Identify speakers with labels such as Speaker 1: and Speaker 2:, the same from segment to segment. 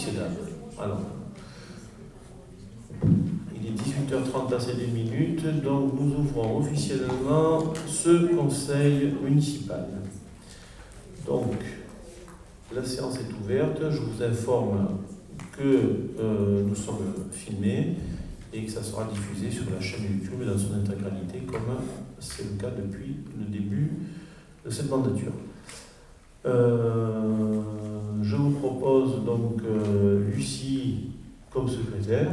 Speaker 1: officiel. Alors, il est 18h30 passé des minutes, donc nous ouvrons officiellement ce conseil municipal. Donc, la séance est ouverte. Je vous informe que nous sommes filmés et que ça sera diffusé sur la chaîne YouTube dans son intégralité, comme c'est le cas depuis le début de cette mandature. Je vous propose donc Lucie comme secrétaire.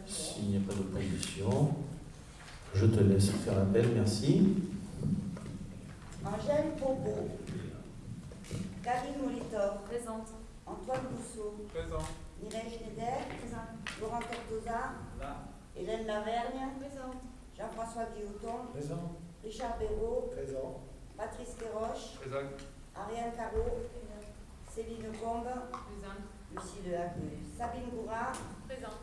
Speaker 1: S'il n'y a pas d'opposition, je te laisse faire l'appel, merci.
Speaker 2: Angèle Bobo, Karine Molitor, présente. Antoine Rousseau, présent. Mireille Schneider, présent. Laurent Tortosa, là. Hélène Lavergne, présente. Jean-François Guilloton, présent. Richard Béraud, présent. Patrice Quéroche, présent. Ariane Caro, présent. Céline Combe, présent. Lucie Delacruz, Sabine Goura, présent.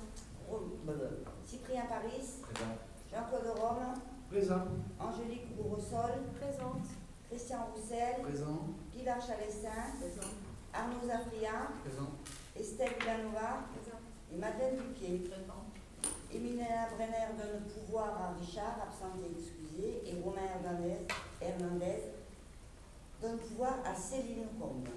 Speaker 2: Cyprien Paris, présent. Jean-Claude Rome, présent. Angélique Bourressol, présente. Christian Roussel, présent. Pilar Chalessin, présent. Arnaud Zafria, présent. Estelle Villanova, présent. Et Madeleine Dupier, présent. Emiliana Brenner donne pouvoir à Richard, absent et excusé, et Romain Hernandez donne pouvoir à Céline Combe.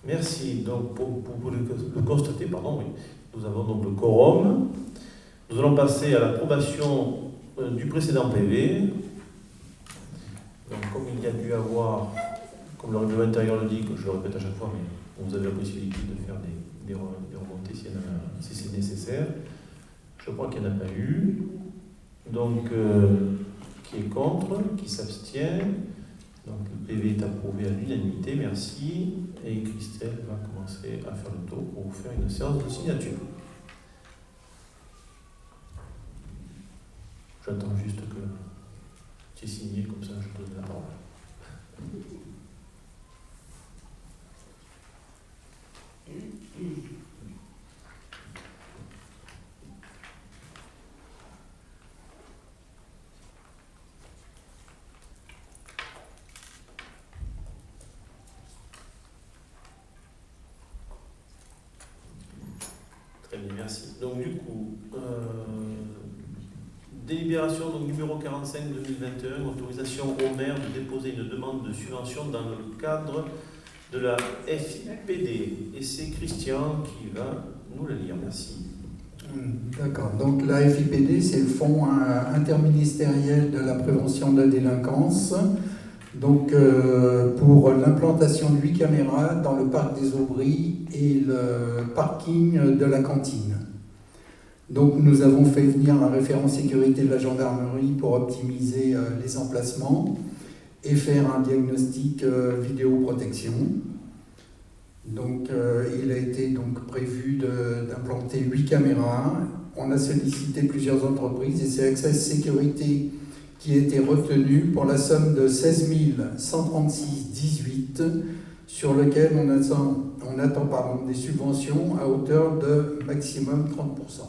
Speaker 1: Merci. Donc, pour le constater, pardon, oui. Nous avons donc le quorum. Nous allons passer à l'approbation du précédent PV. Donc, comme il y a dû avoir, comme le règlement intérieur le dit, que je le répète à chaque fois, mais vous avez la possibilité de faire des remontées si c'est nécessaire. Je crois qu'il n'y en a pas eu. Donc, qui est contre, qui s'abstient. Donc, le PV est approuvé à l'unanimité, merci. Et Christelle va commencer à faire le tour pour vous faire une séance de signature. J'attends juste que tu aies signé, comme ça je te donne la parole. Très bien, merci. Donc du coup, délibération donc, numéro 45-2021, autorisation au maire de déposer une demande de subvention dans le cadre de la FIPD. Et c'est Christian qui va nous la lire. Merci.
Speaker 3: D'accord. Donc la FIPD, c'est le Fonds interministériel de la prévention de la délinquance. Donc pour l'implantation de 8 caméras dans le parc des Aubries et le parking de la cantine. Donc nous avons fait venir un référent sécurité de la gendarmerie pour optimiser les emplacements et faire un diagnostic vidéoprotection. Donc il a été donc prévu d'implanter 8 caméras. On a sollicité plusieurs entreprises et c'est Access Sécurité qui a été retenu pour la somme de 16 136,18 sur lequel on attend des subventions à hauteur de maximum 30%.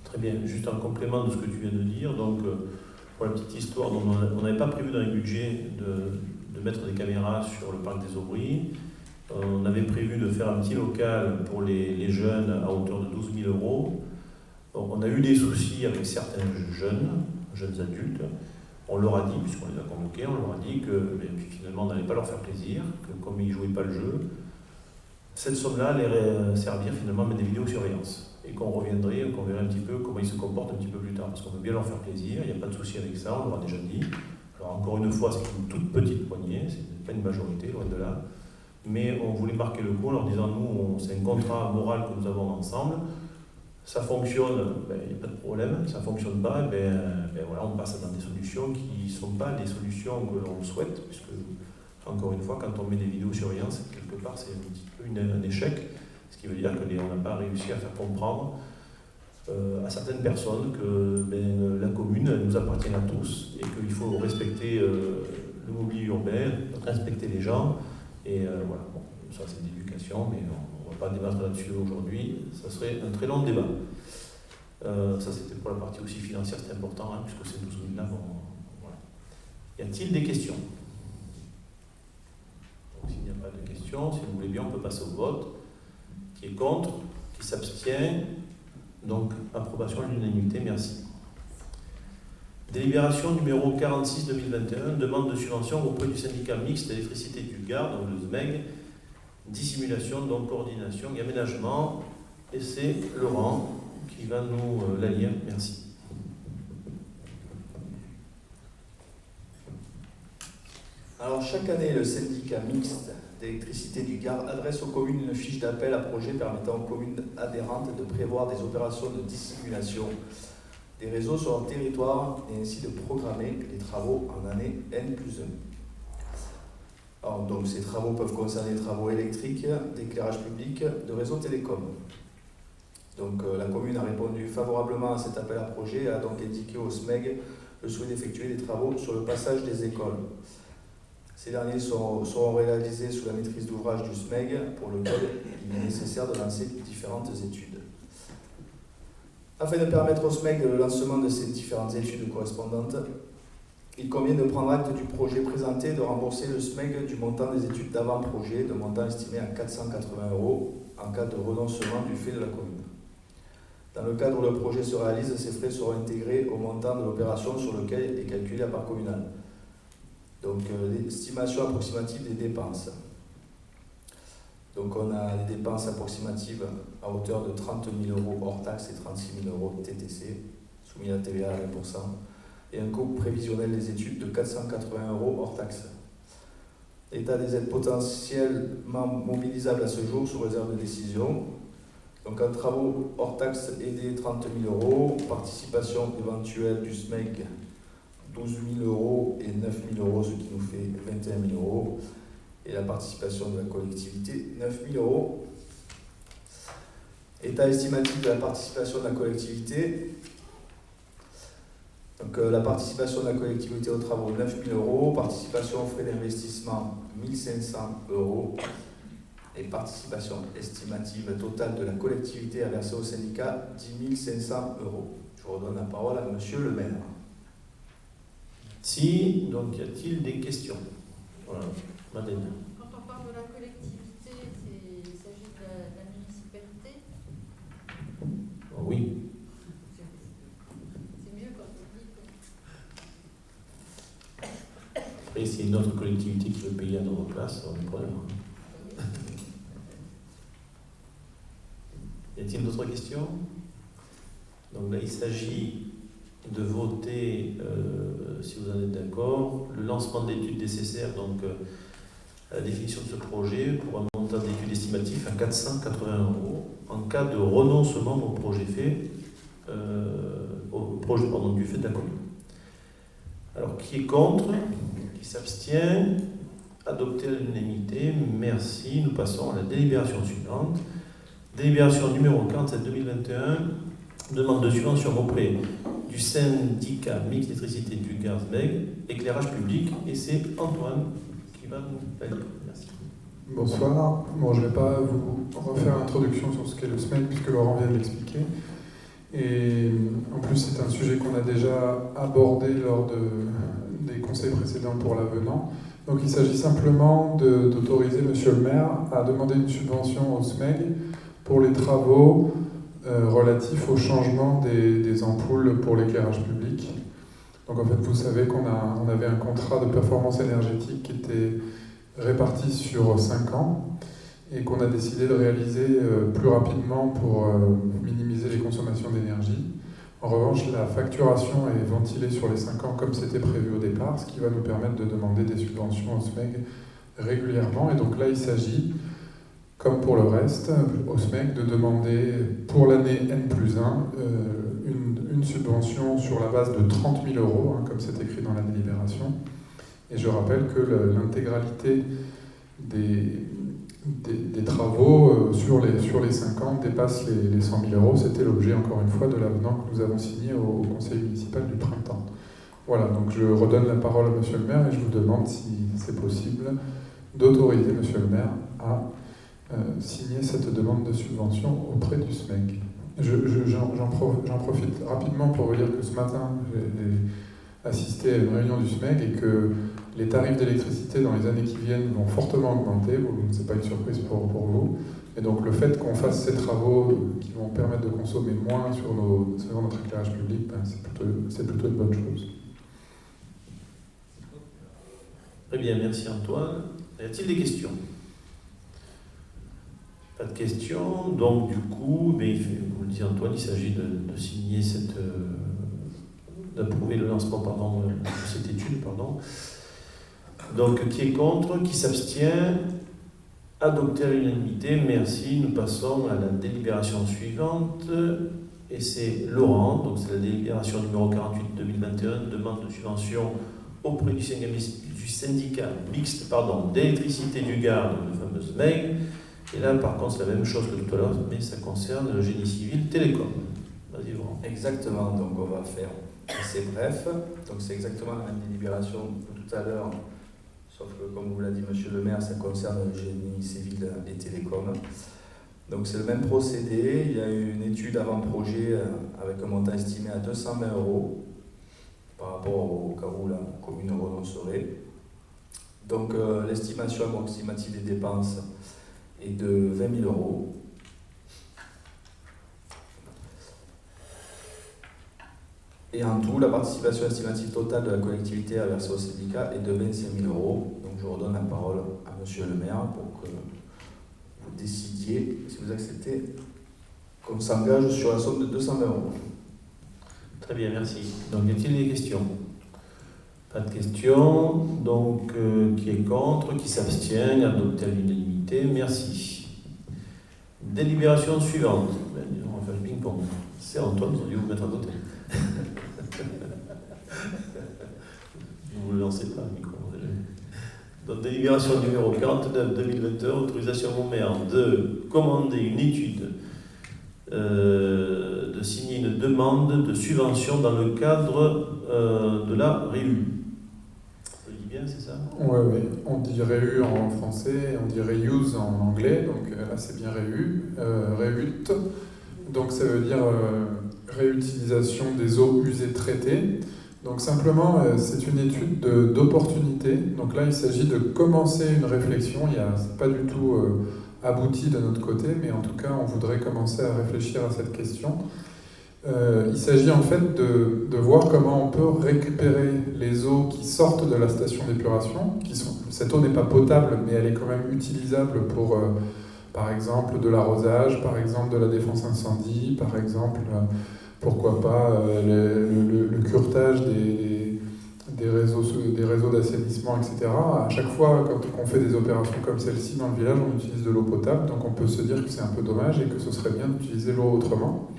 Speaker 1: Très bien, juste en complément de ce que tu viens de dire, donc pour la petite histoire, donc, on n'avait pas prévu dans le budget de mettre des caméras sur le parc des Aubries. On avait prévu de faire un petit local pour les jeunes à hauteur de 12 000 €. Donc, on a eu des soucis avec certains jeunes adultes. On leur a dit, puisqu'on les a convoqués, on leur a dit que finalement on n'allait pas leur faire plaisir, que comme ils ne jouaient pas le jeu, cette somme-là allait servir finalement à mettre des vidéosurveillance. Et qu'on reviendrait, qu'on verrait un petit peu comment ils se comportent un petit peu plus tard. Parce qu'on veut bien leur faire plaisir, il n'y a pas de souci avec ça, on leur a déjà dit. Alors encore une fois, c'est une toute petite poignée, c'est pas une majorité, loin de là. Mais on voulait marquer le coup en leur disant, nous, c'est un contrat moral que nous avons ensemble. Ça fonctionne, il n'y a pas de problème. Ça ne fonctionne pas, voilà, on passe dans des solutions qui ne sont pas des solutions que l'on souhaite, puisque, encore une fois, quand on met des vidéosurveillance, quelque part, c'est un petit peu un échec, ce qui veut dire qu'on n'a pas réussi à faire comprendre à certaines personnes que la commune nous appartient à tous et qu'il faut respecter le mobilier urbain, respecter les gens, et voilà, bon, ça c'est de l'éducation, mais on ne va pas débattre là-dessus aujourd'hui, ça serait un très long débat. Ça c'était pour la partie aussi financière, c'est important, hein, puisque ces 12 000 là, voilà. Y a-t-il des questions? Donc s'il n'y a pas de questions, questions. Si vous voulez bien, on peut passer au vote. Qui est contre? Qui s'abstient? Donc, approbation à l'unanimité, merci. Délibération numéro 46-2021, demande de subvention auprès du syndicat mixte d'électricité du Gard, donc le SMEG, dissimulation, donc coordination et aménagement. Et c'est Laurent qui va nous la lire. Merci.
Speaker 4: Alors, chaque année, le syndicat mixte d'électricité du Gard adresse aux communes une fiche d'appel à projet permettant aux communes adhérentes de prévoir des opérations de dissimulation des réseaux sur leur territoire et ainsi de programmer les travaux en année N+1. Alors, donc, ces travaux peuvent concerner des travaux électriques, d'éclairage public, de réseaux télécom. Donc, la commune a répondu favorablement à cet appel à projet et a donc indiqué au SMEG le souhait d'effectuer des travaux sur le passage des écoles. Ces derniers seront réalisés sous la maîtrise d'ouvrage du SMEG, pour lequel il est nécessaire de lancer différentes études. Afin de permettre au SMEG le lancement de ces différentes études correspondantes, il convient de prendre acte du projet présenté et de rembourser le SMEG du montant des études d'avant-projet, de montant estimé à 480 € en cas de renoncement du fait de la commune. Dans le cadre où le projet se réalise, ces frais seront intégrés au montant de l'opération sur lequel est calculé la part communale. Donc, l'estimation approximative des dépenses. Donc, on a des dépenses approximatives à hauteur de 30 000 € hors taxes et 36 000 € TTC, soumis à TVA à 20%, et un coût prévisionnel des études de 480 € hors taxes. L'état des aides potentiellement mobilisables à ce jour sous réserve de décision. Donc, en travaux hors taxes aidés 30 000 €, participation éventuelle du SMEG 12 000 € et 9 000 €, ce qui nous fait 21 000 €. Et la participation de la collectivité, 9 000 €. État estimatif de la participation de la collectivité. Donc, la participation de la collectivité aux travaux, 9 000 €. Participation aux frais d'investissement, 1 500 €. Et participation estimative totale de la collectivité à verser au syndicat, 10 500 €. Je redonne la parole à Monsieur le maire.
Speaker 1: Si, donc y a-t-il des questions? Voilà, Madeleine.
Speaker 5: Quand on parle de la collectivité, il s'agit de la municipalité?
Speaker 1: Oui.
Speaker 5: C'est mieux quand on dit que...
Speaker 1: Après, s'il y a une autre collectivité qui veut payer à notre place, on a des problèmes. Y a-t-il d'autres questions? Donc là, il s'agit de voter, si vous en êtes d'accord, le lancement d'études nécessaires donc, à la définition de ce projet pour un montant d'études estimatif à 480 € en cas de renoncement au projet fait, du fait de la commune. Alors, qui est contre? Qui s'abstient? Adopté à l'unanimité. Merci. Nous passons à la délibération suivante. Délibération numéro 47-2021, demande de subvention auprès du syndicat mixte d'électricité du Gard SMEG, éclairage public, et c'est Antoine qui va nous la lire. Merci.
Speaker 6: Bonsoir. Bon, je ne vais pas vous refaire l'introduction sur ce qu'est le SMEG, puisque Laurent vient de l'expliquer. Et en plus, c'est un sujet qu'on a déjà abordé lors des conseils précédents pour l'avenant. Donc il s'agit simplement d'autoriser Monsieur le maire à demander une subvention au SMEG pour les travaux relatifs au changement des ampoules pour l'éclairage public. Donc en fait, vous savez qu'on avait un contrat de performance énergétique qui était réparti sur 5 ans et qu'on a décidé de réaliser plus rapidement pour minimiser les consommations d'énergie. En revanche, la facturation est ventilée sur les 5 ans comme c'était prévu au départ, ce qui va nous permettre de demander des subventions au SMEG régulièrement. Et donc là, il s'agit, comme pour le reste, au SMEG de demander pour l'année N+1 une subvention sur la base de 30 000 €, comme c'est écrit dans la délibération. Et je rappelle que l'intégralité des travaux sur les 5 ans dépasse les 100 000 €. C'était l'objet, encore une fois, de l'avenant que nous avons signé au conseil municipal du printemps. Voilà, donc je redonne la parole à Monsieur le maire et je vous demande si c'est possible d'autoriser Monsieur le maire à signer cette demande de subvention auprès du SMEG. J'en profite rapidement pour vous dire que ce matin, j'ai assisté à une réunion du SMEG et que les tarifs d'électricité dans les années qui viennent vont fortement augmenter, ce n'est pas une surprise pour vous. Et donc le fait qu'on fasse ces travaux qui vont permettre de consommer moins sur notre éclairage public, c'est plutôt une bonne chose.
Speaker 1: Très bien, merci Antoine. Y a-t-il des questions? Pas de questions, donc du coup, comme le dit Antoine, il s'agit de signer d'approuver le lancement de cette étude. Donc qui est contre, qui s'abstient? Adopté à l'unanimité, merci. Nous passons à la délibération suivante, et c'est Laurent, donc c'est la délibération numéro 48-2021, demande de subvention auprès du syndicat mixte d'électricité du Gard, donc le fameux SMEG. Et là, par contre, c'est la même chose que tout à l'heure, mais ça concerne le génie civil télécom. Vas-y, Laurent.
Speaker 4: Exactement, donc on va faire assez bref. Donc c'est exactement la même délibération que tout à l'heure, sauf que, comme vous l'a dit Monsieur le maire, ça concerne le génie civil et télécom. Donc c'est le même procédé. Il y a eu une étude avant-projet avec un montant estimé à 220 € par rapport au cas où la commune renoncerait. Donc l'estimation approximative des dépenses est de 20 000 €. Et en tout, la participation estimative totale de la collectivité à verser au syndicat est de 25 000 €. Donc je redonne la parole à Monsieur le maire pour que vous décidiez si vous acceptez qu'on s'engage sur la somme de 220 €.
Speaker 1: Très bien, merci. Donc, y a-t-il des questions? Pas de questions. Donc, qui est contre? Qui s'abstient? Adopté à l'unanimité. Merci. Délibération suivante. On va faire le ping-pong. C'est Antoine, vous allez vous mettre à côté. Vous ne le lancez pas, le micro. Donc, délibération numéro 49-2021, autorisation au maire de commander une étude, de signer une demande de subvention dans le cadre de la REU. Je dis bien, c'est ça?
Speaker 6: Oui, on dit REU en français, on dit reuse en anglais, donc là c'est bien REU, REUT, donc ça veut dire réutilisation des eaux usées traitées. Donc simplement, c'est une étude d'opportunité. Donc là, il s'agit de commencer une réflexion. C'est pas du tout abouti de notre côté, mais en tout cas, on voudrait commencer à réfléchir à cette question. Il s'agit en fait de voir comment on peut récupérer les eaux qui sortent de la station d'épuration. Cette eau n'est pas potable, mais elle est quand même utilisable pour, par exemple, de l'arrosage, par exemple, de la défense incendie, par exemple... pourquoi pas le curetage des réseaux d'assainissement, etc. À chaque fois, quand on fait des opérations comme celle-ci dans le village, on utilise de l'eau potable, donc on peut se dire que c'est un peu dommage et que ce serait bien d'utiliser l'eau autrement.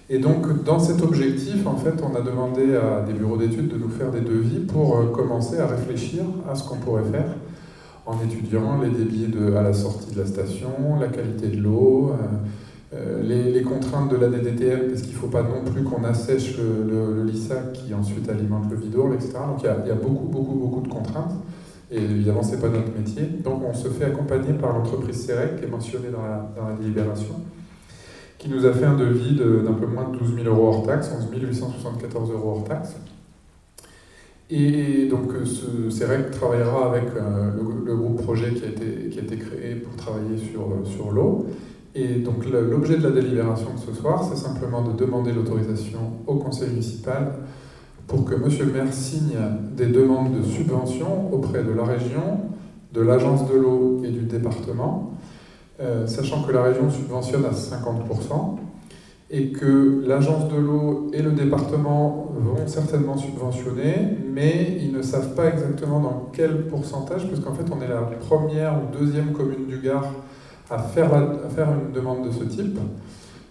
Speaker 6: Et donc, dans cet objectif, en fait, on a demandé à des bureaux d'études de nous faire des devis pour commencer à réfléchir à ce qu'on pourrait faire en étudiant les débits à la sortie de la station, la qualité de l'eau, les contraintes de la DDTM, parce qu'il ne faut pas non plus qu'on assèche le lissac qui ensuite alimente le vidourle, etc. Donc il y a beaucoup de contraintes, et évidemment ce n'est pas notre métier. Donc on se fait accompagner par l'entreprise CEREC, qui est mentionnée dans la délibération, qui nous a fait un devis d'un peu moins de 12 000 € hors taxe, 11 874 € hors taxe. Et donc CEREC travaillera avec le groupe projet qui a été créé pour travailler sur l'eau. Et donc l'objet de la délibération de ce soir, c'est simplement de demander l'autorisation au conseil municipal pour que monsieur le maire signe des demandes de subvention auprès de la région, de l'agence de l'eau et du département, sachant que la région subventionne à 50% et que l'agence de l'eau et le département vont certainement subventionner, mais ils ne savent pas exactement dans quel pourcentage, parce qu'en fait on est la première ou deuxième commune du Gard à faire une demande de ce type.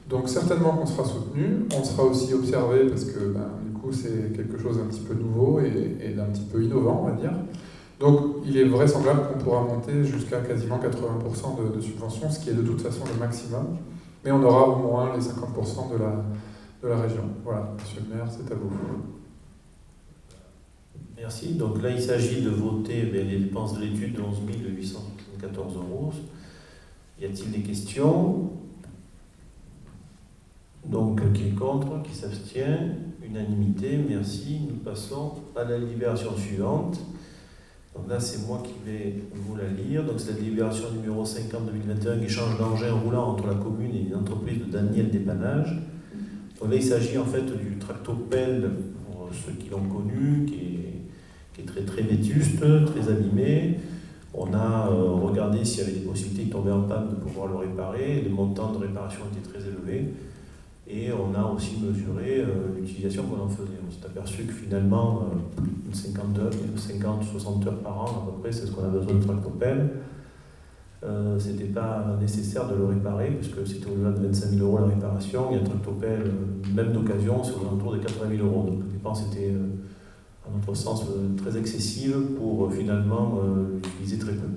Speaker 6: Donc certainement qu'on sera soutenu, on sera aussi observé parce que du coup c'est quelque chose d'un petit peu nouveau et d'un petit peu innovant, on va dire. Donc il est vraisemblable qu'on pourra monter jusqu'à quasiment 80% de subvention, ce qui est de toute façon le maximum, mais on aura au moins les 50% de la région. Voilà, monsieur le maire, c'est à vous.
Speaker 1: Merci. Donc là, il s'agit de voter les dépenses de l'étude de 11 874 €. Y a-t-il des questions? Donc, qui est contre? Qui s'abstient? Unanimité, merci. Nous passons à la délibération suivante. Donc là, c'est moi qui vais vous la lire. Donc c'est la délibération numéro 50-2021 qui change d'engin roulant entre la commune et une entreprise de Daniel Dépannage. Donc là, il s'agit en fait du tractopelle, pour ceux qui l'ont connu, qui est très, très vétuste, très abîmé. On a regardé s'il y avait des possibilités de tomber en panne de pouvoir le réparer. Les montants de réparation étaient très élevés. Et on a aussi mesuré l'utilisation qu'on en faisait. On s'est aperçu que finalement, 50-60 heures par an, à peu près, c'est ce qu'on a besoin de tractopelle. C'était pas nécessaire de le réparer, puisque c'était au-delà de 25 000 € la réparation. Il y a un tractopelle, même d'occasion, c'est aux alentours de 80 000 €. Donc les dépenses étaient, à notre sens, très excessives pour finalement l'utiliser très peu.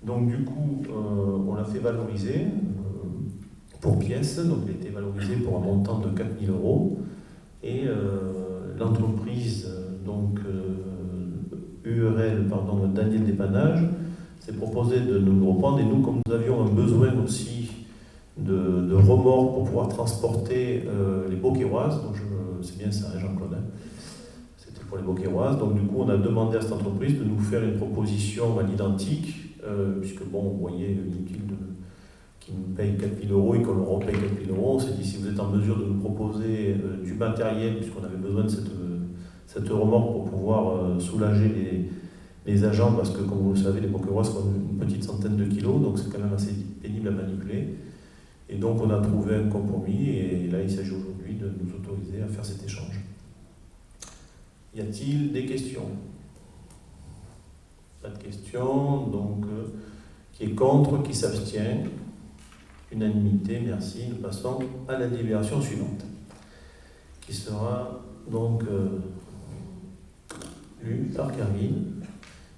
Speaker 1: Donc du coup, on l'a fait valoriser pour pièce, donc il a été valorisé pour un montant de 4 000 €. Et l'entreprise, donc URL, pardon, Daniel Dépannage, s'est proposé de nous le reprendre. Et nous, comme nous avions un besoin aussi de remorques pour pouvoir transporter les Beauquairoises, donc c'est bien ça, hein, Jean-Claude, hein, c'était pour les Beauquairoises. Donc du coup, on a demandé à cette entreprise de nous faire une proposition à l'identique, puisque bon, vous voyez, inutile qu'ils nous payent 4 000 € et qu'on leur repaye 4 000 €. On s'est dit, si vous êtes en mesure de nous proposer du matériel, puisqu'on avait besoin de cette remorque pour pouvoir soulager les agents, parce que comme vous le savez, les Beauquairoises font une petite centaine de kilos, donc c'est quand même assez pénible à manipuler. Et donc on a trouvé un compromis, et là il s'agit aujourd'hui de nous autoriser à faire cet échange. Y a-t-il des questions? Pas de questions, donc qui est contre, qui s'abstient? Unanimité, merci. Nous passons à la délibération suivante, qui sera donc lue par Karine.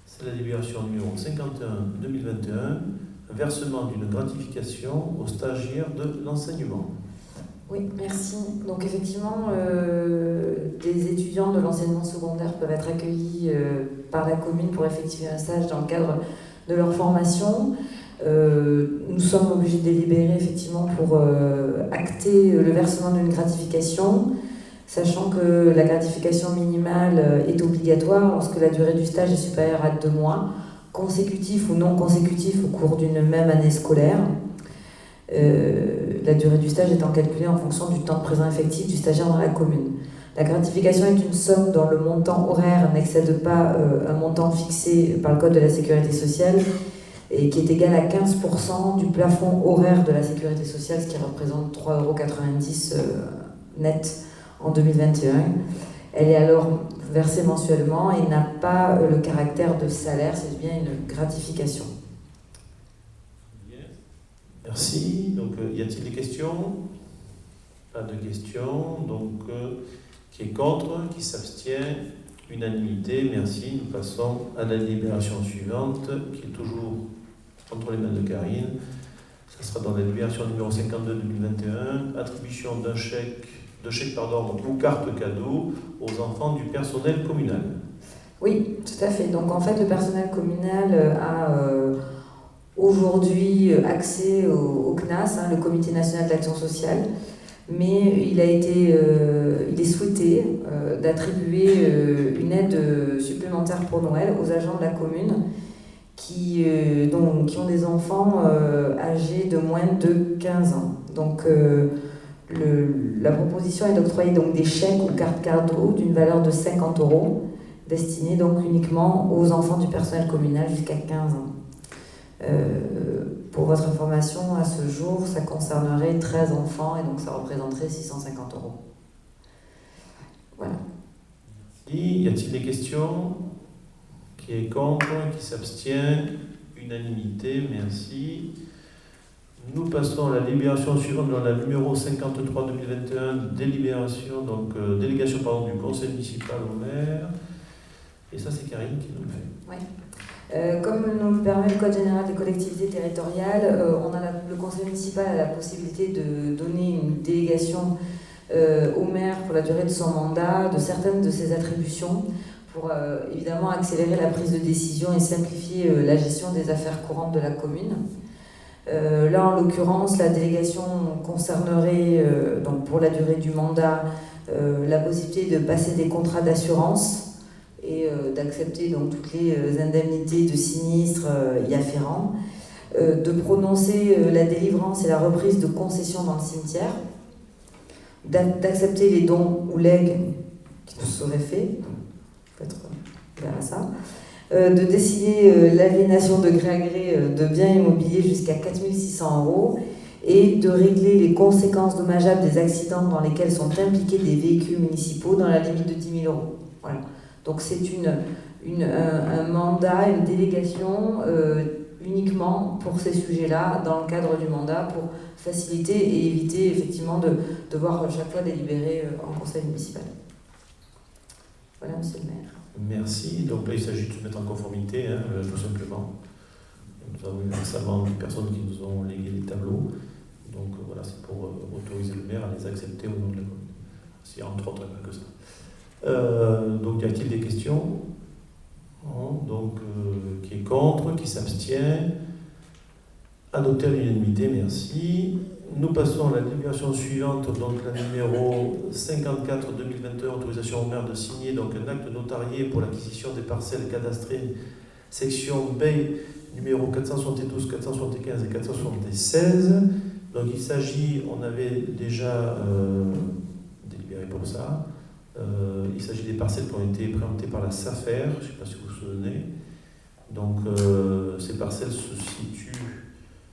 Speaker 1: C'est la délibération numéro 51-2021, versement d'une gratification aux stagiaires de l'enseignement.
Speaker 7: Oui, merci. Donc effectivement, des étudiants de l'enseignement secondaire peuvent être accueillis par la commune pour effectuer un stage dans le cadre de leur formation. Nous sommes obligés de délibérer effectivement pour acter le versement d'une gratification, sachant que la gratification minimale est obligatoire lorsque la durée du stage est supérieure à 2 mois, consécutifs ou non consécutifs au cours d'une même année scolaire. La durée du stage étant calculée en fonction du temps de présent effectif du stagiaire dans la commune. La gratification est une somme dont le montant horaire n'excède pas un montant fixé par le Code de la Sécurité sociale et qui est égal à 15% du plafond horaire de la Sécurité sociale, ce qui représente 3,90 € net en 2021. Elle est alors versée mensuellement et n'a pas le caractère de salaire, c'est bien une gratification.
Speaker 1: Merci. Donc, y a-t-il des questions? Pas de questions. Donc, qui est contre? Qui s'abstient? Unanimité. Merci. Nous passons à la délibération suivante, qui est toujours entre les mains de Karine. Ce sera dans la délibération numéro 52-2021, attribution d'un chèque ou carte cadeau aux enfants du personnel communal.
Speaker 7: Oui, tout à fait. Donc, en fait, le personnel communal a aujourd'hui accès au CNAS, le Comité national d'action sociale, mais il est souhaité d'attribuer une aide supplémentaire pour Noël aux agents de la commune qui ont des enfants âgés de moins de 15 ans. Donc la proposition est d'octroyer donc des chèques ou cartes cadeaux d'une valeur de 50 € destinés donc uniquement aux enfants du personnel communal jusqu'à 15 ans. Pour votre information, à ce jour, ça concernerait 13 enfants et donc ça représenterait 650 €. Voilà.
Speaker 1: Y a-t-il des questions? Qui est contre? Qui s'abstient? Unanimité, merci. Nous passons à la délibération suivante dans la numéro 53-2021, délibération, donc délégation du conseil municipal au maire. Et ça, c'est Karine qui nous le fait.
Speaker 7: Oui. Comme nous le permet le Code général des collectivités territoriales, le conseil municipal a la possibilité de donner une délégation au maire pour la durée de son mandat de certaines de ses attributions pour évidemment accélérer la prise de décision et simplifier la gestion des affaires courantes de la commune. Là, en l'occurrence, la délégation concernerait, donc pour la durée du mandat, la possibilité de passer des contrats d'assurance et d'accepter donc toutes les indemnités de sinistres y afférents, de prononcer la délivrance et la reprise de concessions dans le cimetière, d'accepter les dons ou legs qui nous seraient faits, peut-être vers ça, de décider l'aliénation de gré à gré de biens immobiliers jusqu'à 4 600 € et de régler les conséquences dommageables des accidents dans lesquels sont impliqués des véhicules municipaux dans la limite de 10 000 €. Voilà. Donc c'est un mandat, une délégation uniquement pour ces sujets-là, dans le cadre du mandat, pour faciliter et éviter effectivement de devoir chaque fois délibérer en conseil municipal. Voilà, monsieur le maire.
Speaker 1: Merci. Donc là, il s'agit de se mettre en conformité, tout simplement. Nous avons eu récemment des personnes qui nous ont légué des tableaux. Donc voilà, c'est pour autoriser le maire à les accepter au nom de la commune. S'il y a entre autres que ça. Donc y a-t-il des questions? Non. Donc qui est contre, qui s'abstient? Adopté à l'unanimité, merci. Nous passons à la délibération suivante, donc la numéro 54-2021, autorisation au maire de signer donc un acte notarié pour l'acquisition des parcelles cadastrées section Bay numéro 472, 475 et 476. Donc il s'agit, on avait déjà délibéré pour ça, il s'agit des parcelles qui ont été présentées par la SAFER, je ne sais pas si vous vous souvenez. Donc ces parcelles se situent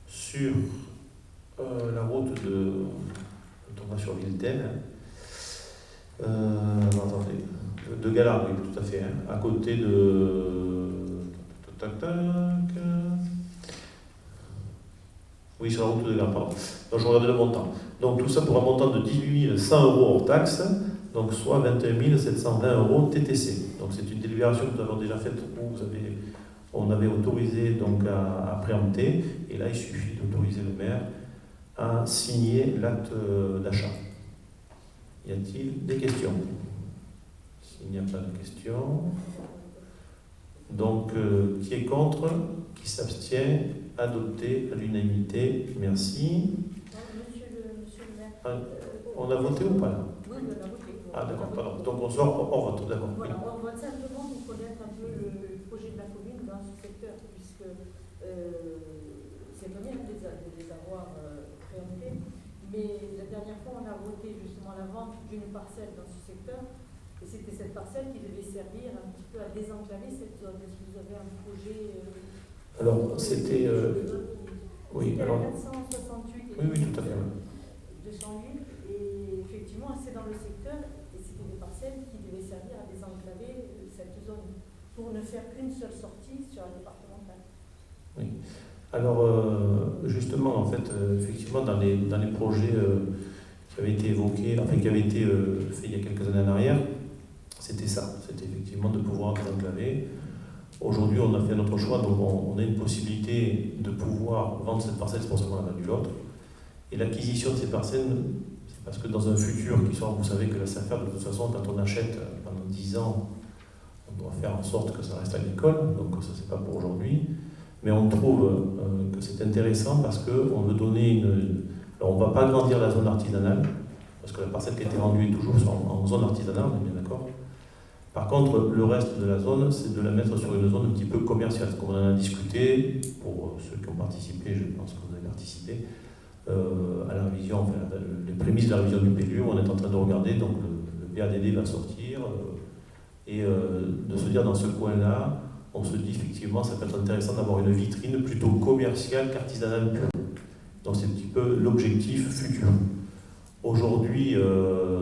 Speaker 1: sur la route on va sur Villetel, de Galargue, oui, tout à fait, à côté de... Oui, sur la route de Galargue, pardon. Donc je regarde le montant. Donc tout ça pour un montant de 18 100 € hors taxe, donc soit 21 720 € TTC. Donc c'est une délibération que nous avons déjà faite où on avait autorisé donc à préempter, et là il suffit d'autoriser le maire à signer l'acte d'achat. Y a-t-il des questions? S'il n'y a pas de questions, donc qui est contre, qui s'abstient, adopté à l'unanimité, merci.
Speaker 5: Monsieur le maire,
Speaker 1: on a voté ou pas là?
Speaker 5: Oui, on a voté.
Speaker 1: Ah d'accord, pardon. Donc on sort, on vote d'abord.
Speaker 5: Voilà, on vote simplement pour connaître un peu le projet de la commune dans ce secteur, puisque c'est bien de les avoir préemptés, mais la dernière fois on a voté justement la vente d'une parcelle dans ce secteur, et c'était cette parcelle qui devait servir un petit peu à désenclaver cette zone. Est-ce que vous avez un projet
Speaker 1: Alors c'était... oui, alors...
Speaker 5: 468
Speaker 1: oui, tout à fait.
Speaker 5: 208, et effectivement c'est dans le secteur, et c'était des parcelles qui devaient servir à désenclaver cette zone, pour ne faire qu'une seule sortie sur la départementale.
Speaker 1: Oui. Alors, justement, en fait, effectivement, dans les projets qui avaient été évoqués, enfin, qui avaient été faits il y a quelques années en arrière, c'était ça. C'était effectivement de pouvoir désenclaver. Aujourd'hui, on a fait notre choix, donc on a une possibilité de pouvoir vendre cette parcelle, c'est pour ça qu'on a vendu l'autre. Et l'acquisition de ces parcelles, c'est parce que dans un futur qui sort, vous savez que la SAFER, de toute façon, quand on achète pendant 10 ans, on doit faire en sorte que ça reste agricole, donc ça, c'est pas pour aujourd'hui. Mais on trouve que c'est intéressant parce qu'on veut donner une... Alors on ne va pas agrandir la zone artisanale, parce que la parcelle qui a été vendue est toujours en zone artisanale, on est bien d'accord. Par contre, le reste de la zone, c'est de la mettre sur une zone un petit peu commerciale. Comme on en a discuté, pour ceux qui ont participé, je pense que vous avez participé, à la révision, enfin, les prémices de la révision du PLU, on est en train de regarder, donc le PADD va sortir, et de se dire dans ce coin-là, on se dit effectivement ça peut être intéressant d'avoir une vitrine plutôt commerciale qu'artisanale pure. Donc c'est un petit peu l'objectif futur. Aujourd'hui,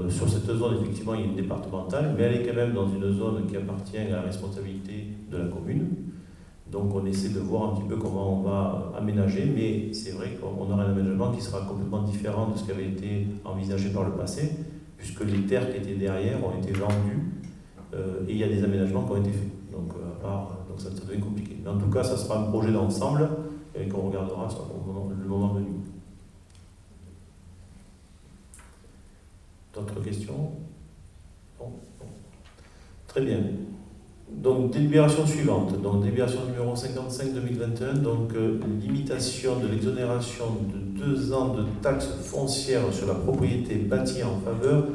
Speaker 1: sur cette zone, effectivement, il y a une départementale, mais elle est quand même dans une zone qui appartient à la responsabilité de la commune. Donc on essaie de voir un petit peu comment on va aménager, mais c'est vrai qu'on aura un aménagement qui sera complètement différent de ce qui avait été envisagé par le passé, puisque les terres qui étaient derrière ont été vendues, et il y a des aménagements qui ont été faits. Donc, donc ça devient compliqué. Mais en tout cas, ça sera un projet d'ensemble et qu'on regardera sur le moment venu. D'autres questions? Non. Très bien. Donc, délibération suivante. Donc, délibération numéro 55-2021. Donc, limitation de l'exonération de 2 ans de taxes foncières sur la propriété bâtie en faveur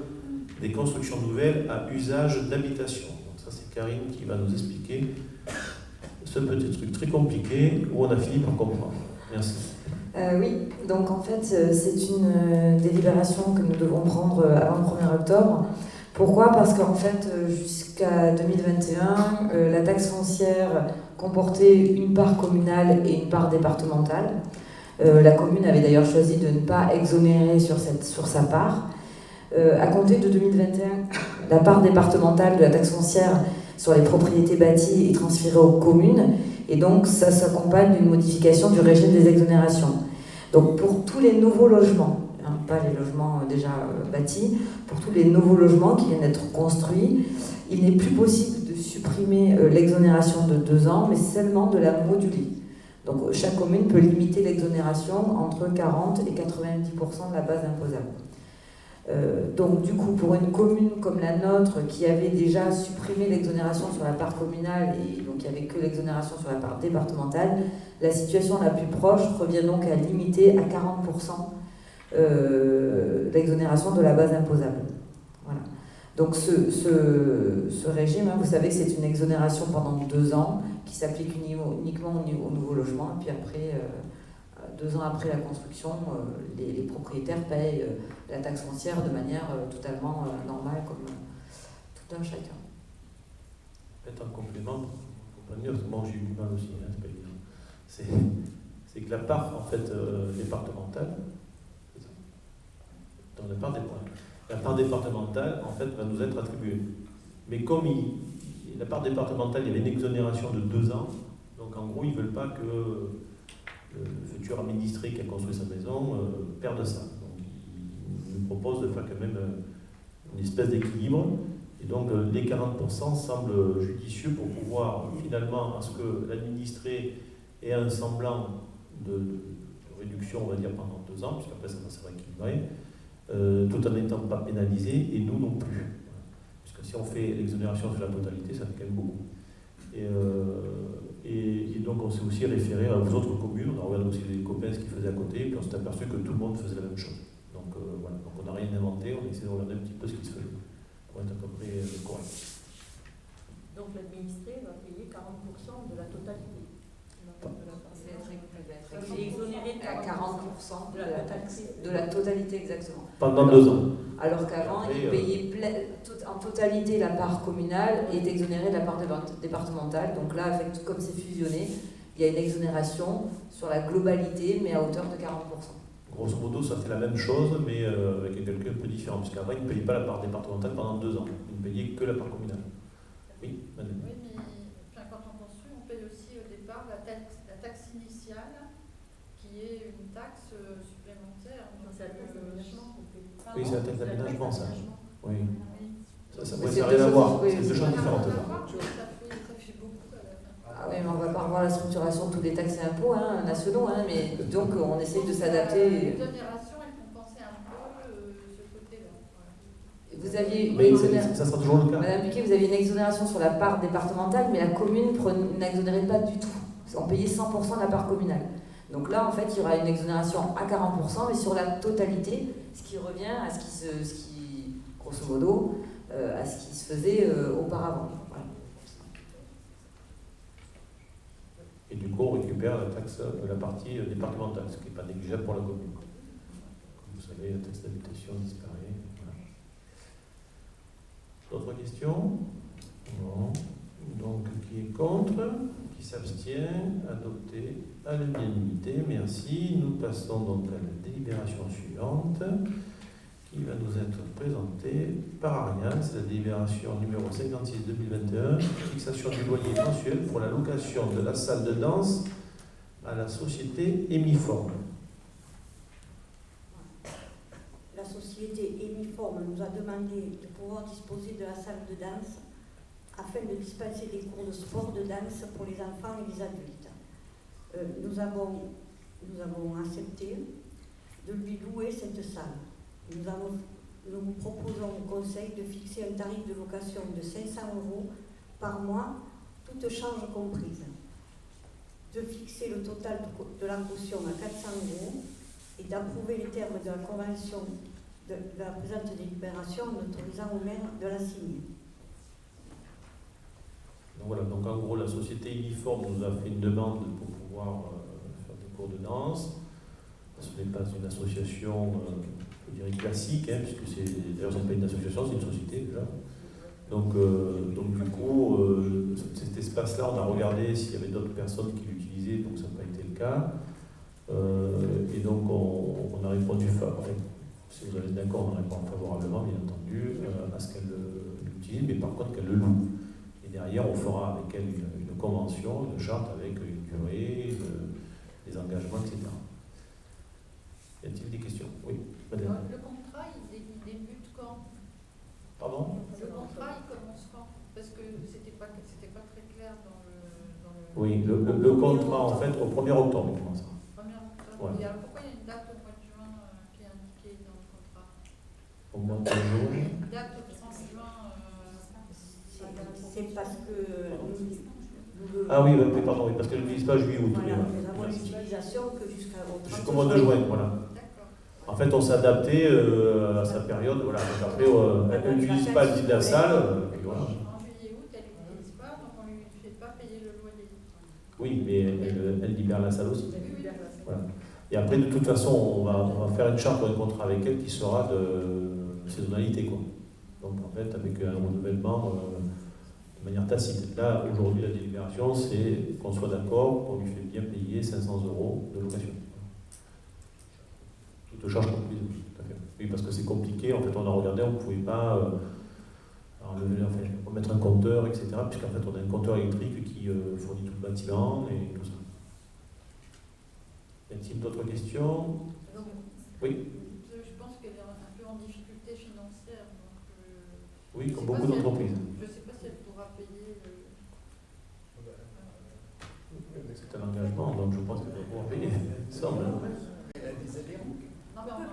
Speaker 1: des constructions nouvelles à usage d'habitation. Donc, ça, c'est c'est Karine qui va nous expliquer ce petit truc très compliqué où on a fini par comprendre. Merci.
Speaker 7: Oui, donc en fait, c'est une délibération que nous devons prendre avant le 1er octobre. Pourquoi ? Parce qu'en fait, jusqu'à 2021, la taxe foncière comportait une part communale et une part départementale. La commune avait d'ailleurs choisi de ne pas exonérer sur sa part. À compter de 2021, la part départementale de la taxe foncière sur les propriétés bâties est transférée aux communes, et donc ça s'accompagne d'une modification du régime des exonérations. Donc pour tous les nouveaux logements, pas les logements déjà bâtis, pour tous les nouveaux logements qui viennent d'être construits, il n'est plus possible de supprimer l'exonération de 2 ans, mais seulement de la moduler. Donc chaque commune peut limiter l'exonération entre 40 et 90% de la base imposable. Donc du coup, pour une commune comme la nôtre, qui avait déjà supprimé l'exonération sur la part communale, et donc il n'y avait que l'exonération sur la part départementale, la situation la plus proche revient donc à limiter à 40% l'exonération de la base imposable. Voilà. Donc ce régime, vous savez que c'est une exonération pendant 2 ans, qui s'applique uniquement au nouveau logement, et puis après, 2 ans après la construction, les propriétaires payent la taxe foncière de manière totalement normale, comme tout un chacun.
Speaker 1: Peut-être un complément, pour comprendre, parce que moi j'ai eu du mal aussi, hein, c'est pas évident. C'est que la part en fait départementale, c'est ça, dans la part des points, la part départementale en fait va nous être attribuée. Mais comme la part départementale, il y avait une exonération de 2 ans, donc en gros ils ne veulent pas que le futur administré qui a construit sa maison perde ça. Donc il nous propose de faire quand même une espèce d'équilibre. Et donc les 40% semblent judicieux pour pouvoir finalement à ce que l'administré ait un semblant de réduction, on va dire, pendant 2 ans, puisqu'après ça va se rééquilibrer, tout en n'étant pas pénalisé, et nous non plus. Puisque si on fait l'exonération sur la totalité, ça fait quand même beaucoup. Et donc on s'est aussi référé aux autres communes, on a regardé aussi les copains ce qu'ils faisaient à côté, et puis on s'est aperçu que tout le monde faisait la même chose. Donc voilà, donc on n'a rien inventé, on a essayé de regarder un petit peu ce qui se faisait pour être à peu près correct.
Speaker 5: Donc l'administré va payer 40% de la totalité.
Speaker 7: Il est exonéré à 40% de la totalité, exactement.
Speaker 1: Pendant 2 ans.
Speaker 7: Alors qu'avant, il payait en totalité la part communale et est exonéré de la part départementale. Donc là, comme c'est fusionné, il y a une exonération sur la globalité, mais à hauteur de 40%.
Speaker 1: Grosso modo, ça fait la même chose, mais avec un calcul un peu différent, puisqu'avant, il ne payait pas la part départementale pendant 2 ans. Il ne payait que la part communale. Oui, Madame.
Speaker 8: Oui, mais enfin, quand on construit, on paye aussi au départ la taxe initiale, qui est une taxe supplémentaire.
Speaker 5: C'est la taxe d'aménagement qu'on paye.
Speaker 1: Oui, c'est la taxe d'aménagement, ça. Oui. Ça n'a
Speaker 7: c'est
Speaker 1: rien à voir.
Speaker 7: oui,
Speaker 1: C'est 2 choses différentes.
Speaker 8: Ça fait beaucoup à la fin.
Speaker 7: Ah oui, mais on ne va pas revoir la structuration de tous les taxes et impôts nationaux, mais donc on essaye de s'adapter.
Speaker 8: L'exonération, elle compensait un peu ce côté-là. Voilà.
Speaker 7: Vous aviez une
Speaker 1: exonération. Ça sera toujours le cas.
Speaker 7: Madame Buquet, vous aviez une exonération sur la part départementale, mais la commune n'exonérait pas du tout. On payait 100% de la part communale. Donc là, en fait, il y aura une exonération à 40%, mais sur la totalité, ce qui revient à grosso modo, à ce qui se faisait auparavant. Voilà.
Speaker 1: Et du coup, on récupère la taxe de la partie départementale, ce qui n'est pas négligeable pour la commune. Comme vous savez, la taxe d'habitation disparaît. Voilà. D'autres questions? Non. Donc, qui est contre? Qui s'abstient? Adopté à l'unanimité. Merci. Nous passons donc à la délibération suivante, qui va nous être présentée par Ariane. C'est la délibération numéro 56-2021, fixation du loyer mensuel pour la location de la salle de danse à la société Emiforme.
Speaker 2: La société Emiforme nous a demandé de pouvoir disposer de la salle de danse afin de dispenser des cours de sport de danse pour les enfants et les adultes. Nous avons accepté de lui louer cette salle. Nous vous proposons au Conseil de fixer un tarif de location de 500 € par mois, toutes charges comprises. De fixer le total de la caution à 400 € et d'approuver les termes de la convention de la présente délibération en autorisant au maire de la signer.
Speaker 1: Donc voilà, donc en gros, la société Uniforme nous a fait une demande pour pouvoir faire des cours de danse. Ce n'est pas une association, je dirais, classique, hein, puisque d'ailleurs, ce n'est pas une association, c'est une société déjà. Donc du coup, cet espace-là, on a regardé s'il y avait d'autres personnes qui l'utilisaient, donc ça n'a pas été le cas. Et donc, on a répondu, enfin, si vous êtes d'accord, on répond favorablement, bien entendu, à ce qu'elle l'utilise, mais par contre qu'elle le loue. Et derrière, on fera avec elle une convention, une charte avec une durée, des engagements, etc. Y a-t-il des questions? Oui, madame.
Speaker 8: Le contrat, il débute quand?
Speaker 1: Pardon?
Speaker 8: Le contrat, il commence quand? Parce que c'était pas très clair dans le...
Speaker 1: Oui, le contrat, en fait, au 1er octobre, il commence.
Speaker 8: 1er octobre.
Speaker 1: Voilà.
Speaker 8: Et alors, pourquoi il y a une date au mois de juin qui est indiquée dans le contrat?
Speaker 1: Au mois de juin.
Speaker 8: Une date au 30 juin.
Speaker 2: C'est parce que
Speaker 1: Ah oui, pardon, oui, parce qu'elle n'utilise pas juillet août.
Speaker 2: voilà, nous avons l'utilisation que
Speaker 1: Jusqu'au mois de juin, voilà. En fait, on s'est adapté à sa période, voilà. Donc après, elle n'utilise pas le titre de la salle, puis voilà.
Speaker 8: En juillet août, elle n'utilise pas, donc on ne lui fait pas payer le loyer.
Speaker 1: Oui, mais elle libère la salle aussi. Voilà. Et après, de toute façon, on va faire une charte ou un contrat avec elle qui sera de saisonnalité, quoi. Donc en fait, avec un renouvellement de manière tacite. Là, aujourd'hui, la délibération, c'est qu'on soit d'accord, qu'on lui fait bien payer 500 € de location. Toute charge comprise, tout à fait. Oui, parce que c'est compliqué, en fait, on a regardé, on ne pouvait pas mettre un compteur, etc., puisqu'en fait, on a un compteur électrique qui fournit tout le bâtiment et tout ça. Y a-t-il d'autres questions? Oui.
Speaker 8: Je pense qu'elle est un peu en difficulté financière. Donc,
Speaker 1: oui, comme beaucoup d'entreprises.
Speaker 8: Je ne sais pas si elle pourra payer.
Speaker 1: C'est un engagement, donc je pense qu'elle va pouvoir payer.
Speaker 9: On peut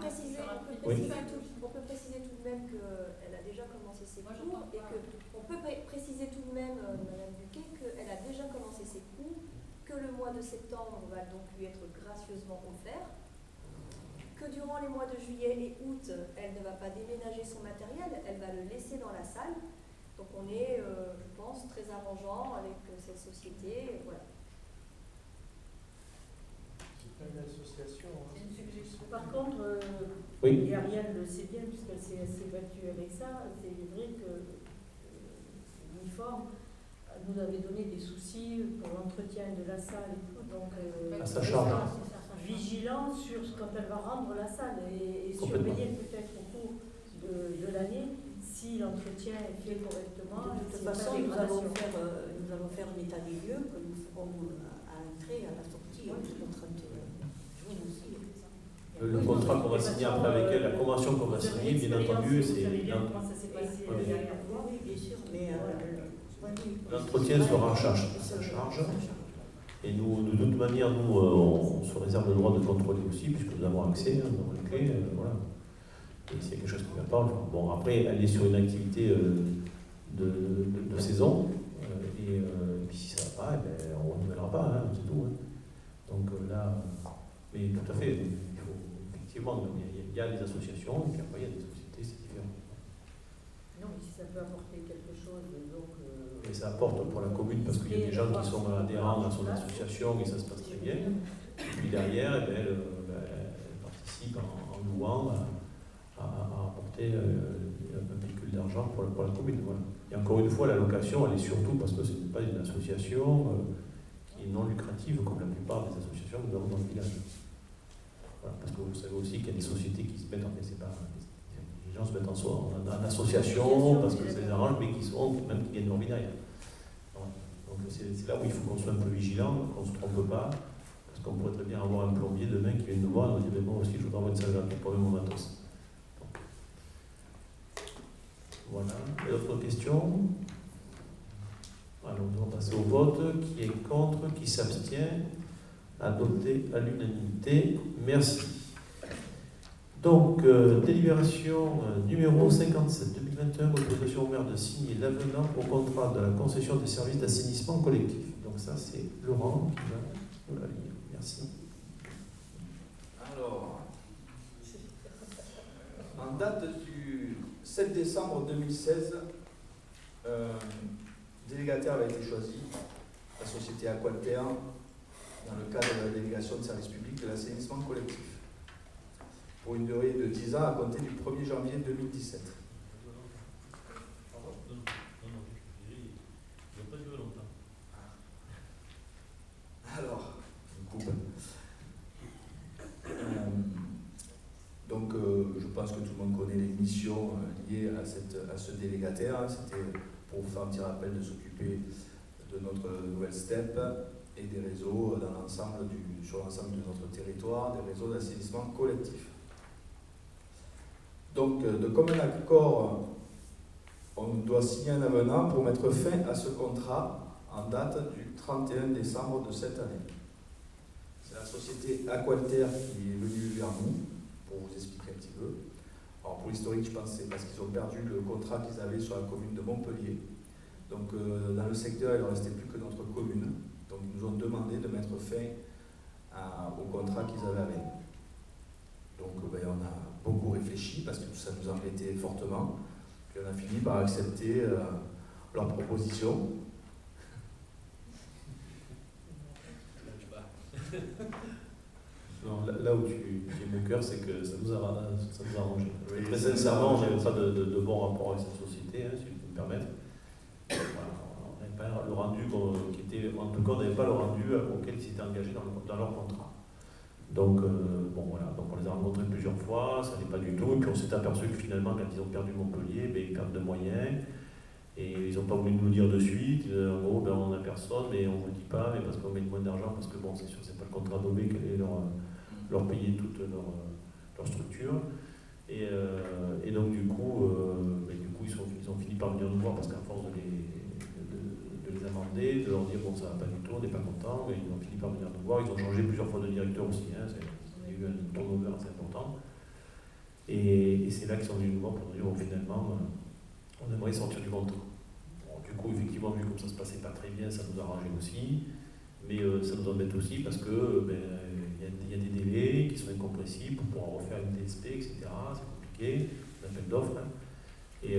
Speaker 9: préciser tout de même qu'elle a déjà commencé ses cours et qu'on peut préciser tout de même, Madame Buquet, qu'elle a déjà commencé ses cours, que le mois de septembre va donc lui être gracieusement offert, que durant les mois de juillet et août, elle ne va pas déménager son matériel, elle va le laisser dans la salle. Donc on est, je pense, très arrangeant avec cette société. Voilà.
Speaker 10: Une association.
Speaker 8: C'est une suggestion.
Speaker 5: Par contre,
Speaker 1: oui.
Speaker 5: et Ariane le sait bien puisqu'elle s'est battue avec ça, c'est vrai que l'uniforme nous avait donné des soucis pour l'entretien de la salle et tout, donc
Speaker 1: à sa charge.
Speaker 5: Vigilant sur quand elle va rendre la salle et surveiller peut-être au cours de l'année si l'entretien est fait correctement.
Speaker 2: De toute façon, nous allons faire un état des lieux que nous ferons à l'entrée, à la sortie, le 30 juin aussi.
Speaker 1: Le contrat qu'on va signer après avec elle, la convention qu'on va signer, bien entendu, c'est
Speaker 5: comment ça s'est passé la dernière fois.
Speaker 2: Oui, bien sûr, mais
Speaker 1: l'entretien sera à sa charge. Et nous, de toute manière, nous, on se réserve le droit de contrôler aussi, puisque nous avons accès, nous avons les clés, voilà. Et s'il y a quelque chose qui ne va pas, bon, après, elle est sur une activité de saison, et puis si ça ne va pas, eh ben, on ne renouvellera pas, hein, c'est tout. Hein. Donc là, mais tout à fait, il faut, effectivement, il y a des associations, et puis après, il y a des sociétés, c'est différent.
Speaker 5: Non, mais si ça peut apporter quelque chose, donc...
Speaker 1: Et ça apporte pour la commune parce qu'il y a des gens qui sont adhérents à son association et ça se passe très bien. Et puis derrière, eh bien, elle participe en louant à apporter un véhicule d'argent pour la commune. Voilà. Et encore une fois, la location, elle est surtout parce que ce n'est pas une association qui est non lucrative comme la plupart des associations que nous avons dans le village. Voilà, parce que vous savez aussi qu'il y a des sociétés qui se mettent en fait, c'est pas... Les gens se mettent en association parce que ça les arrange, mais qui gagnent leur vie derrière. Donc c'est là où il faut qu'on soit un peu vigilant, qu'on ne se trompe pas, parce qu'on pourrait très bien avoir un plombier demain qui vient nous voir et nous dire mais moi aussi je voudrais avoir une salle gratuite pour mon matos. Donc, voilà. Il y a d'autres questions? Alors nous allons passer au vote. Qui est contre? Qui s'abstient? Adopté à l'unanimité. Merci. Donc, délibération numéro 57-2021, autorisation au maire de signer l'avenant au contrat de la concession des services d'assainissement collectif. Donc ça, c'est Laurent qui va nous la lire. Merci.
Speaker 4: Alors, en date du 7 décembre 2016, des délégataire avait été choisi, la société Aqualter, dans le cadre de la délégation de service public de l'assainissement collectif, pour une durée de 10 ans à compter du 1er janvier 2017. Alors, donc, je pense que tout le monde connaît les missions liées à ce délégataire. C'était pour faire un petit rappel de s'occuper de notre nouvelle STEP et des réseaux sur l'ensemble de notre territoire, des réseaux d'assainissement collectif. Donc, de commun accord, on doit signer un avenant pour mettre fin à ce contrat en date du 31 décembre de cette année. C'est la société Aqualter qui est venue vers nous pour vous expliquer un petit peu. Alors pour l'historique, je pense que c'est parce qu'ils ont perdu le contrat qu'ils avaient sur la commune de Montpellier. Donc dans le secteur, il ne restait plus que notre commune. Donc ils nous ont demandé de mettre fin au contrat qu'ils avaient avec nous. Donc on a beaucoup réfléchi parce que ça nous embêtait fortement. Puis on a fini par accepter leur proposition.
Speaker 1: Non, là où tu es moqueur, c'est que ça nous a arrangé. Très sincèrement, on n'avait pas de bon rapport avec cette société, si je peux me permettre. Voilà, on n'avait pas le rendu qui était, en tout cas, on n'avait pas le rendu auquel ils s'étaient engagés dans leur contrat. Donc, voilà, donc on les a rencontrés plusieurs fois, ça n'est pas du tout. Et puis on s'est aperçu que finalement, quand ils ont perdu Montpellier, ils perdent de moyens. Et ils n'ont pas voulu nous dire de suite, en gros, on n'a personne, mais on ne vous le dit pas, mais parce qu'on met moins d'argent, parce que bon, c'est sûr, c'est pas le contrat d'OB qui allait leur payer toute leur structure. Et donc du coup, ils ont fini par venir nous voir, parce qu'à force de les amender, de leur dire bon, ça va pas du tout, on n'est pas content, mais ils ont fini par venir nous voir. Ils ont changé plusieurs fois de directeur aussi, il y a eu un turnover assez important. Et c'est là qu'ils sont venus nous voir pour nous dire bon, finalement, on aimerait sortir du contrat. Bon, du coup, effectivement, vu comme ça se passait pas très bien, ça nous arrangeait aussi, mais ça nous embête aussi parce que y a des délais qui sont incompressibles pour pouvoir refaire une TSP, etc. C'est compliqué, un appel d'offres. Et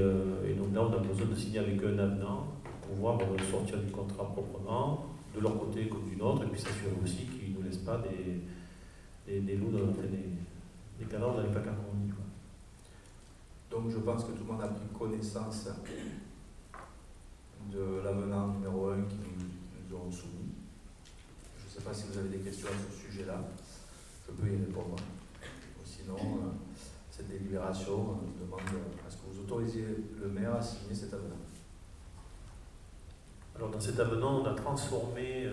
Speaker 1: donc là, on a besoin de signer avec eux un avenant pour pouvoir sortir du contrat proprement, de leur côté comme du nôtre, et puis s'assurer aussi qu'ils ne nous laissent pas des loups, des canards dans les placards, comme on dit.
Speaker 4: Donc je pense que tout le monde a pris connaissance de l'avenant numéro 1 qui nous ont soumis. Je ne sais pas si vous avez des questions à ce sujet-là. Je peux y répondre. Sinon, cette délibération nous demande à ce que vous autorisiez le maire à signer cet avenant.
Speaker 1: Alors dans cet avenant, on a transformé...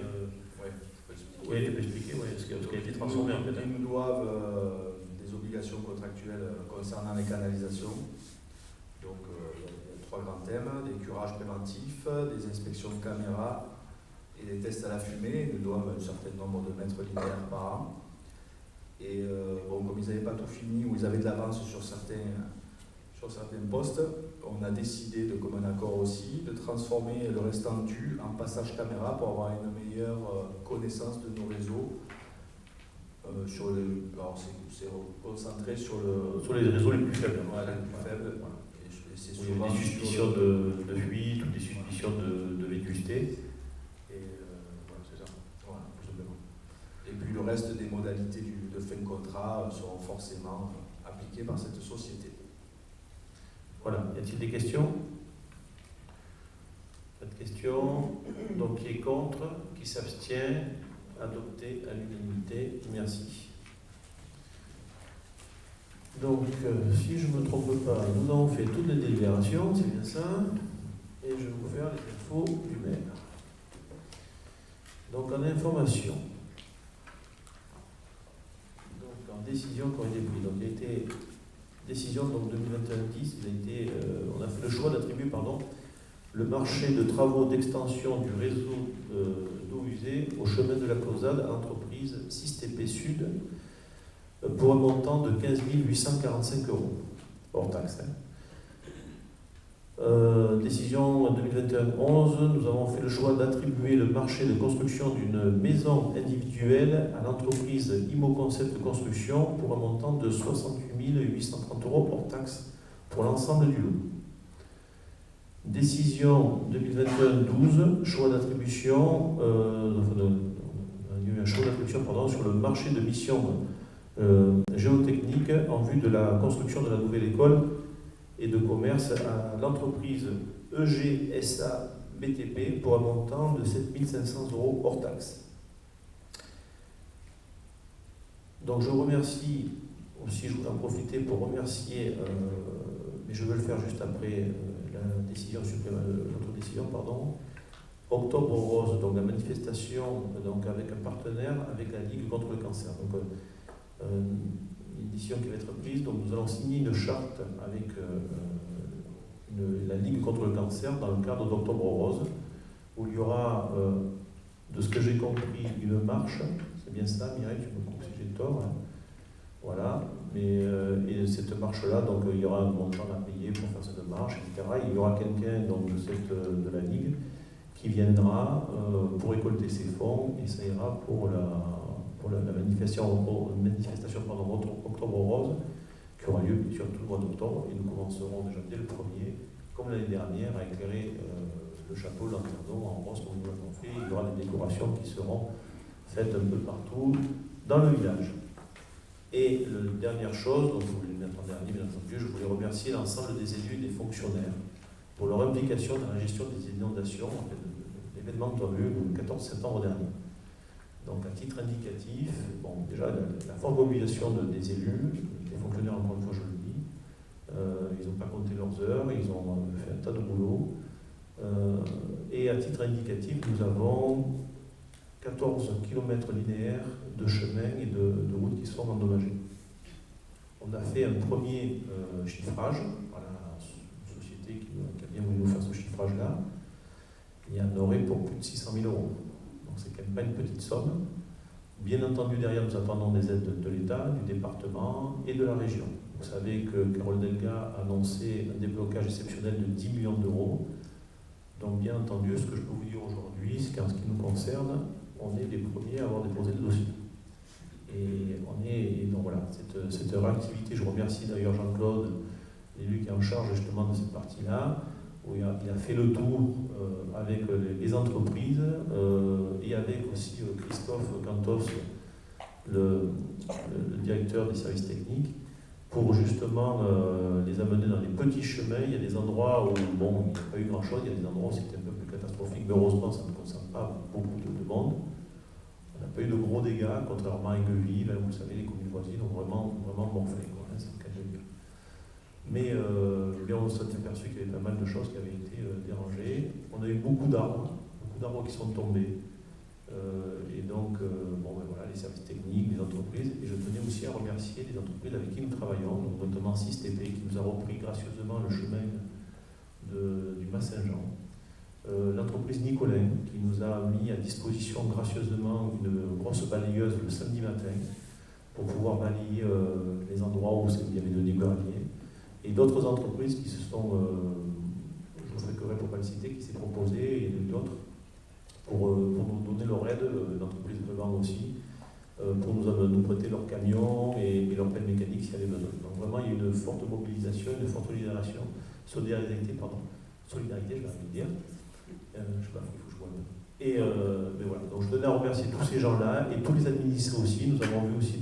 Speaker 1: Oui, tu peux expliquer ce qui a été transformé en fait.
Speaker 4: Ils nous doivent des obligations contractuelles concernant les canalisations. Donc, il y a 3 grands thèmes, des curages préventifs, des inspections de caméras et des tests à la fumée. Ils nous doivent un certain nombre de mètres linéaires par an. Et comme ils n'avaient pas tout fini, ou ils avaient de l'avance sur certains postes, on a décidé, de commun accord aussi, de transformer le restant dû en passage caméra pour avoir une meilleure connaissance de nos réseaux. Alors c'est concentré sur
Speaker 1: les réseaux les plus faibles.
Speaker 4: Ouais, les plus faibles.
Speaker 1: Voilà.
Speaker 4: Et c'est
Speaker 1: il y a des suspicions de fuite ou des suspicions de vétusté. Et voilà, c'est ça.
Speaker 4: Voilà, tout simplement. Et puis le reste des modalités de fin de contrat seront forcément appliquées par cette société.
Speaker 1: Voilà. Y a-t-il des questions? Pas de questions. Donc qui est contre? Qui s'abstient? Adopté à l'unanimité. Merci. Donc, si je ne me trompe pas, nous avons fait toutes les délibérations, c'est bien ça. Et je vais vous faire les infos du maire. Donc, en information. Donc, en décision qui a été prise. Donc, il a été décision donc 2021-10. On a fait le choix d'attribuer, le marché de travaux d'extension du réseau d'eau usée au chemin de la Causade à l'entreprise 6TP Sud pour un montant de 15 845 €, hors taxe. Décision 2021-11, nous avons fait le choix d'attribuer le marché de construction d'une maison individuelle à l'entreprise Imo-Concept Construction pour un montant de 68 830 € hors taxe pour l'ensemble du lot. Décision 2021-12, choix d'attribution, il y a eu un choix d'attribution sur le marché de mission géotechnique en vue de la construction de la nouvelle école et de commerce à l'entreprise EGSA BTP pour un montant de 7 500 € hors taxe. Donc je remercie aussi, je voulais en profiter pour remercier, mais je veux le faire juste après la décision notre décision, Octobre Rose, donc la manifestation donc avec un partenaire, avec la Ligue contre le cancer. Donc une décision qui va être prise, donc nous allons signer une charte avec la Ligue contre le cancer dans le cadre d'Octobre Rose, où il y aura, de ce que j'ai compris, une marche. C'est bien ça, Mireille, tu me coupe si j'ai tort. Hein. Voilà. Et cette marche-là, donc il y aura un montant à payer pour faire cette marche, etc. Il y aura quelqu'un de la Ligue qui viendra pour récolter ses fonds, et ça ira pour la manifestation Octobre Rose, qui aura lieu bien sûr tout le mois d'octobre, et nous commencerons déjà dès le 1er, comme l'année dernière, à éclairer le château d'Anternon en rose comme nous l'avons fait. Il y aura des décorations qui seront faites un peu partout dans le village. Et la dernière chose, donc vous voulez mettre en dernier, bien entendu, je voulais remercier l'ensemble des élus et des fonctionnaires pour leur implication dans la gestion des inondations, l'événement que nous avons eu le 14 septembre dernier. Donc à titre indicatif, déjà la forte mobilisation des élus, des fonctionnaires, encore une fois je le dis, ils n'ont pas compté leurs heures, ils ont fait un tas de boulot. Et à titre indicatif, nous avons 14 km linéaires de chemins et de routes qui sont endommagés. On a fait un premier chiffrage, voilà, une société qui a bien voulu nous faire ce chiffrage-là. Il y en aurait pour plus de 600 000 €. Donc c'est quand même pas une petite somme. Bien entendu, derrière, nous attendons des aides de l'État, du département et de la région. Vous savez que Carole Delga a annoncé un déblocage exceptionnel de 10 millions €. Donc bien entendu, ce que je peux vous dire aujourd'hui, c'est qu'en ce qui nous concerne, on est les premiers à avoir déposé le dossier. Et donc voilà, cette réactivité, je remercie d'ailleurs Jean-Claude, l'élu qui est en charge justement de cette partie-là, où il a fait le tour avec les entreprises et avec aussi Christophe Cantos, le directeur des services techniques, pour justement les amener dans les petits chemins. Il y a des endroits où, il n'y a pas eu grand-chose, il y a des endroits où c'était un peu plus catastrophique, mais heureusement, ça ne concerne pas beaucoup de monde. On n'a pas eu de gros dégâts, contrairement à Aigueville, vous savez, les communes voisines ont vraiment morflé, c'est le cas de le dire. Mais on s'est aperçu qu'il y avait pas mal de choses qui avaient été dérangées. On a eu beaucoup d'arbres qui sont tombés. Et donc, voilà, les services techniques, les entreprises. Et je tenais aussi à remercier les entreprises avec qui nous travaillons, donc notamment 6TP, qui nous a repris gracieusement le chemin du Mas-Saint-Jean. L'entreprise Nicolin, qui nous a mis à disposition gracieusement une grosse balayeuse le samedi matin pour pouvoir balayer les endroits où il y avait de dégâts. Et d'autres entreprises qui se sont, je ne ferai pour ne pas le citer, qui s'est proposé, et d'autres, pour nous donner leur aide, l'entreprise Levant aussi, pour nous prêter leurs camions et leur pelle mécanique s'il y avait besoin. Donc vraiment, il y a une forte mobilisation, une forte solidarité, je vais dire. Je ne sais pas, il faut que je vois. Mais voilà, donc je tenais à remercier tous ces gens-là et tous les administrés aussi. Nous avons vu aussi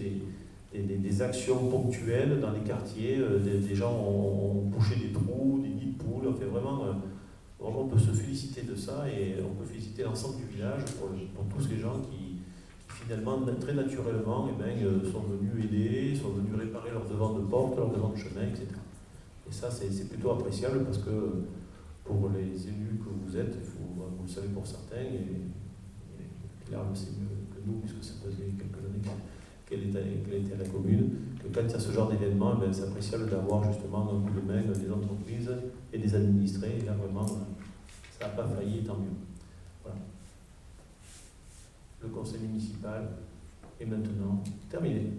Speaker 1: des actions ponctuelles dans les quartiers. Des gens ont bouché des trous, des nids de poules. Enfin, vraiment, on peut se féliciter de ça et on peut féliciter l'ensemble du village pour tous ces gens qui finalement, très naturellement, sont venus aider, sont venus réparer leurs devants de porte, leurs devants de chemin, etc. Et ça, c'est plutôt appréciable parce que pour les élus que vous êtes, vous le savez pour certains, et Claire le sait mieux que nous, puisque ça faisait quelques années qu'elle était à la commune, que quand il y a ce genre d'événement, c'est appréciable d'avoir justement un coup de main des entreprises et des administrés, et là vraiment, ça n'a pas failli, tant mieux. Voilà. Le conseil municipal est maintenant terminé.